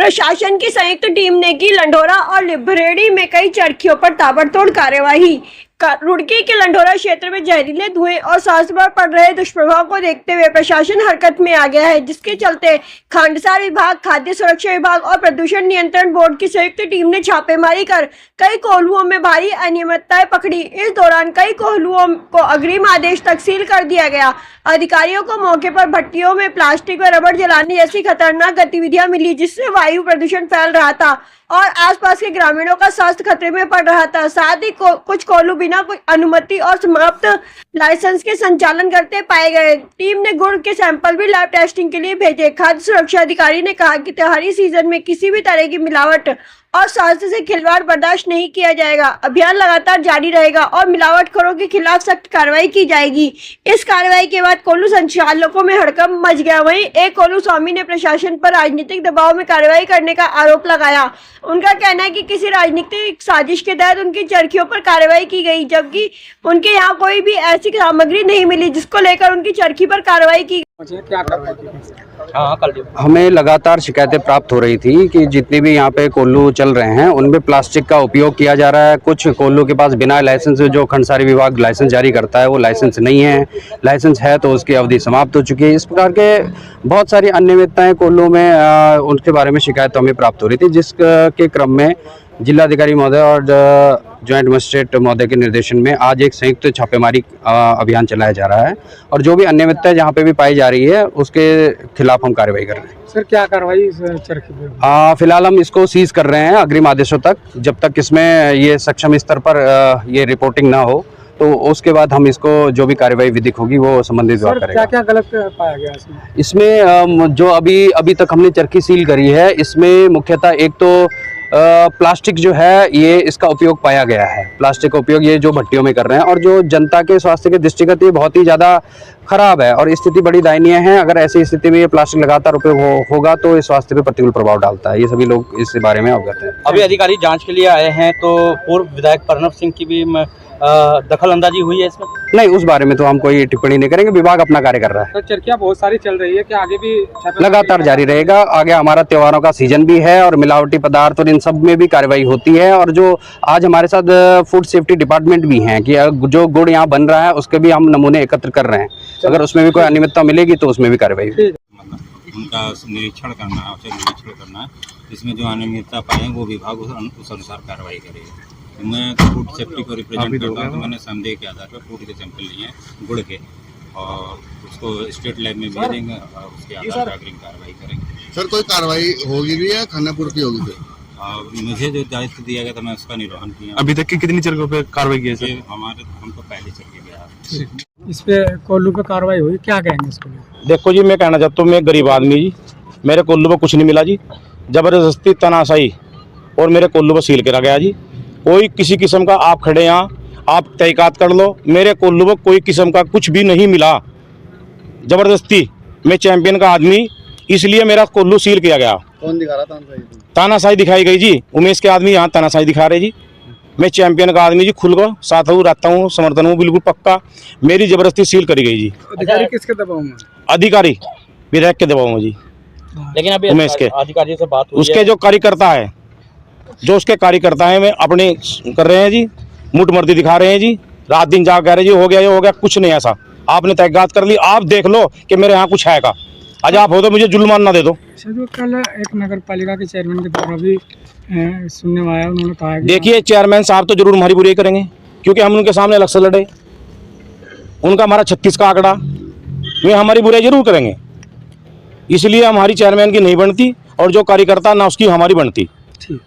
प्रशासन की संयुक्त टीम ने की लंढोरा और लिबरेड़ी में कई चरखियों पर ताबड़तोड़ कार्यवाही। रुड़की के लंढोरा क्षेत्र में जहरीले धुएं और स्वास्थ्य पर पड़ रहे दुष्प्रभाव को देखते हुए प्रशासन हरकत में आ गया है, जिसके चलते खांडसार विभाग, खाद्य सुरक्षा विभाग और प्रदूषण नियंत्रण बोर्ड की संयुक्त टीम ने छापेमारी कर कई कोल्हुओं में भारी अनियमितताएं पकड़ी। इस दौरान कई कोल्हुओं को अग्रिम आदेश तक सील कर दिया गया। अधिकारियों को मौके पर भट्टियों में प्लास्टिक व रबड़ जलाने जैसी खतरनाक गतिविधियां मिली, जिससे वायु प्रदूषण फैल रहा था और आसपास के ग्रामीणों का स्वास्थ्य खतरे में पड़ रहा था। साथ ही कुछ कोल्हू बिना कोई अनुमति और समाप्त लाइसेंस के संचालन करते पाए गए। टीम ने गुड़ के सैंपल भी लैब टेस्टिंग के लिए भेजे। खाद्य सुरक्षा अधिकारी ने कहा कि त्योहारी सीजन में किसी भी तरह की मिलावट और स्वास्थ्य से खिलवाड़ बर्दाश्त नहीं किया जाएगा। अभियान लगातार जारी रहेगा और मिलावटखोरों के खिलाफ सख्त कार्रवाई की जाएगी। इस कार्रवाई के बाद कोल्हू संचालकों में हड़कंप मच गया। वहीं एक कोल्हू स्वामी ने प्रशासन पर राजनीतिक दबाव में कार्रवाई करने का आरोप लगाया। उनका कहना है कि किसी राजनीतिक साजिश के तहत उनकी चरखियों पर कार्रवाई की गई, जबकि उनके यहाँ कोई भी ऐसी सामग्री नहीं मिली जिसको लेकर उनकी चरखी पर कार्रवाई की। क्या कार्रवाई की? हमें लगातार शिकायतें प्राप्त हो रही थी कि जितने भी यहाँ पे कोल्हू चल रहे हैं उनमें प्लास्टिक का उपयोग किया जा रहा है। कुछ कोल्हू के पास बिना लाइसेंस, जो खंडसारी विभाग लाइसेंस जारी करता है वो लाइसेंस नहीं है, लाइसेंस है तो उसकी अवधि समाप्त हो चुकी है। इस प्रकार के बहुत सारी अनियमितताएं कोल्हू में उनके बारे में शिकायत हमें प्राप्त हो रही थी, जिसके क्रम में जिलाधिकारी महोदय और जॉइंट मजिस्ट्रेट महोदय के निर्देशन में आज एक संयुक्त छापेमारी अभियान चलाया जा रहा है और जो भी अनियमितता जहाँ पे भी पाई जा रही है उसके खिलाफ हम कार्रवाई कर रहे हैं। सर, क्या कार्रवाई इस चरखी पे? फिलहाल हम इसको सीज कर रहे हैं अग्रिम आदेशों तक। जब तक इसमें ये सक्षम स्तर पर ये रिपोर्टिंग ना हो तो उसके बाद हम इसको जो भी कार्रवाई विधिक होगी वो संबंधित विभाग करेगा। क्या क्या गलत पाया गया इसमें? इसमें जो अभी तक हमने चरखी सील करी है, इसमें मुख्यतः एक तो प्लास्टिक जो है ये इसका उपयोग पाया गया है। प्लास्टिक का उपयोग ये जो भट्टियों में कर रहे हैं और जो जनता के स्वास्थ्य के दृष्टिगत ये बहुत ही ज़्यादा खराब है और स्थिति बड़ी दयनीय है। अगर ऐसी स्थिति में ये प्लास्टिक लगातार उपयोग होगा तो ये स्वास्थ्य पे प्रतिकूल प्रभाव डालता है। ये सभी लोग इस बारे में अवगत हैं। अभी अधिकारी जांच के लिए आए हैं, तो पूर्व विधायक प्रणव सिंह की भी दखल अंदाजी हुई है इसमें? नहीं, उस बारे में तो हम कोई टिप्पणी नहीं करेंगे। विभाग अपना कार्य कर रहा है। तो चरखियां बहुत सारी चल रही है, क्या आगे भी लगातार जारी रहेगा? आगे हमारा त्योहारों का सीजन भी है और मिलावटी पदार्थ और इन सब में भी कार्रवाई होती है। और जो आज हमारे साथ फूड सेफ्टी डिपार्टमेंट भी हैं कि जो गुड़ यहाँ बन रहा है उसके भी हम नमूने एकत्र कर रहे हैं। अगर उसमें भी कोई अनियमितता मिलेगी तो उसमें भी कार्रवाई होगी। उनका निरीक्षण करना है, औचक निरीक्षण करना है। इसमें जो अनियमितता पाए वो विभाग उस अनुसार कार्रवाई करेगा। मैं फूड सेफ्टी को रिप्रेजेंट करता हूँ, तो मैंने संदेह के आधार पर फूड के सैंपल लिए हैं गुड़ के और उसको स्टेट लैब में भेजेंगे और उसके आधार पर अग्रिम कार्रवाई करेंगे। सर, कोई कार्रवाई होगी भी या खाना पूर्ति होगी फिर? मुझे जो दायित्व दिया गया था मैं उसका निर्वहन किया। अभी तक की कितनी चरखों पे कार्रवाई की है? हमको पहले चल गया। इस पे कोल्हू पे कार्रवाई हुई, क्या कहेंगे इसको? देखो जी, मैं कहना चाहता हूँ, मैं गरीब आदमी जी, मेरे कोल्हू में कुछ नहीं मिला जी। जबरदस्ती तनाशाही और मेरे कोल्हू पर सील करा गया जी। कोई किसी किस्म का आप खड़े यहाँ, आप तहकीकात कर लो, मेरे कोल्हू में कोई किस्म का कुछ भी नहीं मिला। जबरदस्ती, मैं चैंपियन का आदमी, इसलिए मेरा कोल्हू सील किया गया। कौन दिखा रहा? तानाशाही दिखाई गई जी। उमेश के आदमी यहाँ तानाशाही दिखा रहे जी। मैं चैंपियन का आदमी जी, खुल को साथ हूँ, रहता हूँ, समर्थन हूँ बिल्कुल पक्का। मेरी जबरदस्ती सील करी गई जी। अधिकारी किसके दबाव में? अधिकारी विधायक के दबाव में जी। लेकिन अभी उमेश के अधिकारी से बात हुई उसके है। जो कार्यकर्ता है, जो उसके कार्यकर्ता हैं, वे अपने कर रहे हैं जी, मुठ मर्दी दिखा रहे हैं जी। रात दिन जाग कह रहे जी हो गया, ये हो गया। कुछ नहीं ऐसा। आपने तहकीकात कर ली, आप देख लो कि मेरे यहाँ कुछ है का। आज आप हो तो मुझे जुल्मान ना दे दो। जो कल एक नगर पालिका के चेयरमैन के द्वारा भी सुनने में आया, उन्होंने कहा कि देखिए, चेयरमैन साहब तो जरूर हमारी बुराई करेंगे क्योंकि हम उनके सामने इलेक्शन लड़े। उनका हमारा 36 का आंकड़ा, वे हमारी बुराई जरूर करेंगे। इसलिए हमारी चेयरमैन की नहीं बनती और जो कार्यकर्ता ना उसकी हमारी बनती। ठीक।